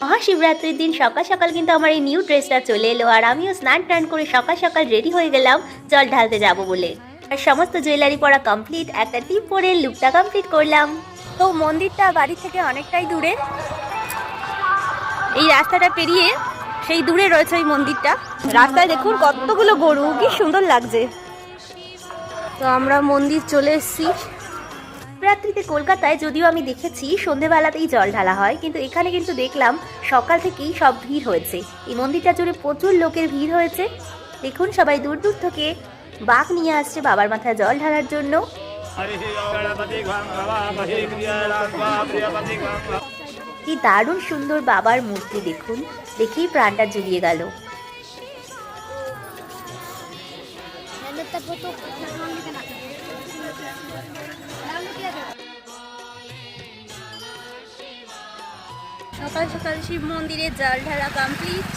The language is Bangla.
মহাশিবরাত্রির দিন সকাল সকাল কিন্তু আমার এই নিউ ড্রেসটা চলে এলো, আর আমিও স্নান টান করে সকাল সকাল রেডি হয়ে গেলাম জল ঢালতে যাব বলে। আর সমস্ত জুয়েলারি পরা কমপ্লিট, একটা টিপ পরে লুকটা কমপ্লিট করলাম। তো মন্দিরটা বাড়ি থেকে অনেকটাই দূরে, এই রাস্তাটা পেরিয়ে সেই দূরে রয়েছে ওই মন্দিরটা। রাস্তায় দেখুন কতগুলো গরু, কি সুন্দর লাগছে। তো আমরা মন্দির চলে এসেছি। রাত্রিতে কলকাতায় যদিও আমি দেখেছি সন্ধেবেলাতেই জল ঢালা হয়, কিন্তু এখানে কিন্তু দেখলাম সকাল থেকেই সব ভিড় হয়েছে। এই মন্দিরটা জুড়ে প্রচুর লোকের ভিড় হয়েছে। দেখুন সবাই দূর দূর থেকে বাঁক নিয়ে আসছে বাবার মাথায় জল ঢালার জন্য। কি দারুণ সুন্দর বাবার মূর্তি, দেখুন, দেখেই প্রাণটা জুড়িয়ে গেল। সকাল সকাল শিব মন্দিরে জল ঢালা কমপ্লিট।